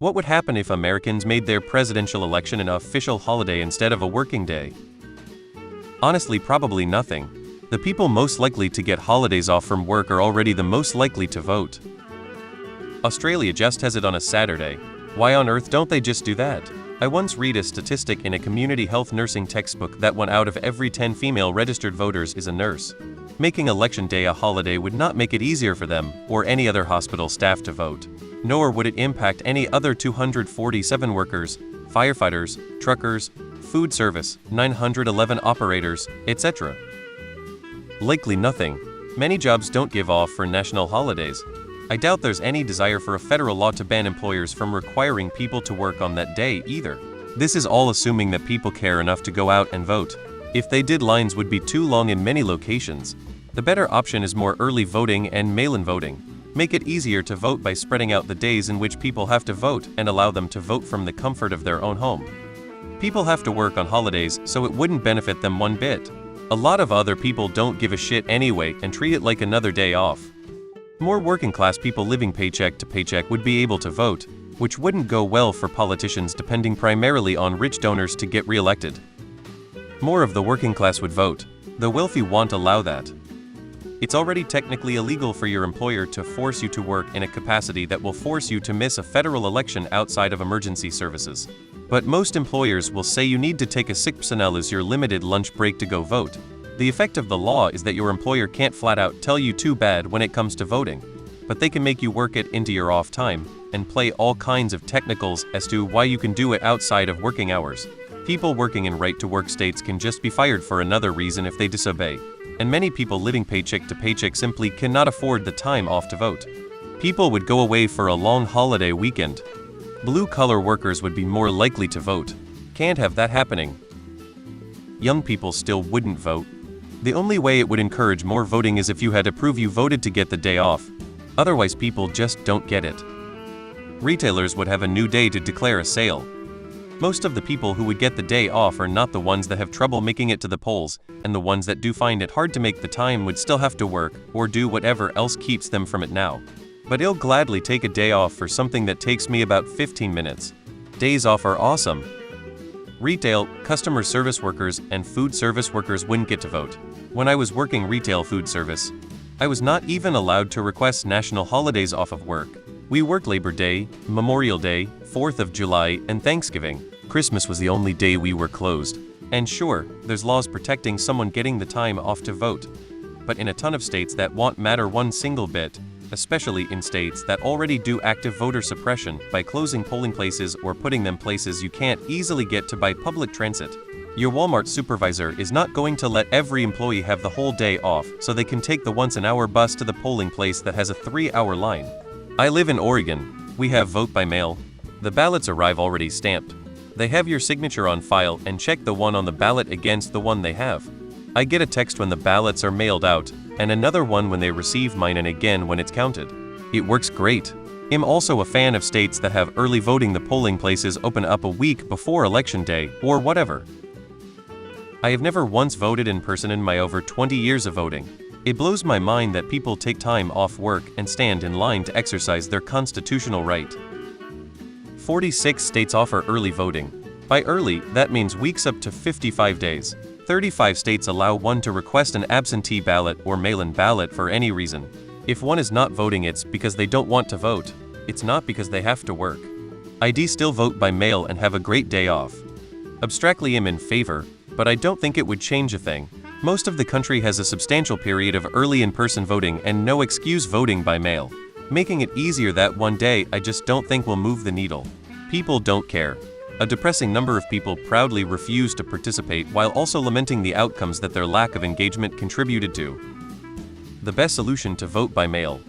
What would happen if Americans made their presidential election an official holiday instead of a working day? Honestly, probably nothing. The people most likely to get holidays off from work are already the most likely to vote. Australia just has it on a Saturday. Why on earth don't they just do that? I once read a statistic in a community health nursing textbook that 1 out of every 10 female registered voters is a nurse. Making Election Day a holiday would not make it easier for them or any other hospital staff to vote, nor would it impact any other 247 workers, firefighters, truckers, food service, 911 operators, etc. Likely nothing. Many jobs don't give off for national holidays. I doubt there's any desire for a federal law to ban employers from requiring people to work on that day either. This is all assuming that people care enough to go out and vote. If they did, lines would be too long in many locations. The better option is more early voting and mail-in voting. Make it easier to vote by spreading out the days in which people have to vote and allow them to vote from the comfort of their own home. People have to work on holidays, so it wouldn't benefit them one bit. A lot of other people don't give a shit anyway and treat it like another day off. More working-class people living paycheck to paycheck would be able to vote, which wouldn't go well for politicians depending primarily on rich donors to get re-elected. More of the working class would vote. The wealthy won't allow that. It's already technically illegal for your employer to force you to work in a capacity that will force you to miss a federal election outside of emergency services. But most employers will say you need to take a 6% as your limited lunch break to go vote. The effect of the law is that your employer can't flat out tell you too bad when it comes to voting, but they can make you work it into your off time and play all kinds of technicals as to why you can do it outside of working hours. People working in right-to-work states can just be fired for another reason if they disobey, and many people living paycheck to paycheck simply cannot afford the time off to vote. People would go away for a long holiday weekend. Blue-collar workers would be more likely to vote. Can't have that happening. Young people still wouldn't vote. The only way it would encourage more voting is if you had to prove you voted to get the day off. Otherwise, people just don't get it. Retailers would have a new day to declare a sale. Most of the people who would get the day off are not the ones that have trouble making it to the polls, and the ones that do find it hard to make the time would still have to work or do whatever else keeps them from it now. But I'll gladly take a day off for something that takes me about 15 minutes. Days off are awesome. Retail, customer service workers, and food service workers wouldn't get to vote. When I was working retail food service, I was not even allowed to request national holidays off of work. We worked Labor Day, Memorial Day, 4th of July, and Thanksgiving. Christmas was the only day we were closed. And sure, there's laws protecting someone getting the time off to vote. But in a ton of states that won't matter one single bit, especially in states that already do active voter suppression by closing polling places or putting them places you can't easily get to by public transit. Your Walmart supervisor is not going to let every employee have the whole day off so they can take the once-an-hour bus to the polling place that has a 3-hour line. I live in Oregon. We have vote by mail. The ballots arrive already stamped. They have your signature on file and check the one on the ballot against the one they have. I get a text when the ballots are mailed out, and another one when they receive mine, and again when it's counted. It works great. I'm also a fan of states that have early voting. The polling places open up a week before Election Day, or whatever. I have never once voted in person in my over 20 years of voting. It blows my mind that people take time off work and stand in line to exercise their constitutional right. 46 states offer early voting. By early, that means weeks up to 55 days. 35 states allow one to request an absentee ballot or mail-in ballot for any reason. If one is not voting, it's because they don't want to vote. It's not because they have to work. I'd still vote by mail and have a great day off. Abstractly, I'm in favor, but I don't think it would change a thing. Most of the country has a substantial period of early in-person voting and no excuse voting by mail. Making it easier that one day I just don't think will move the needle. People don't care. A depressing number of people proudly refuse to participate while also lamenting the outcomes that their lack of engagement contributed to. The best solution to vote by mail.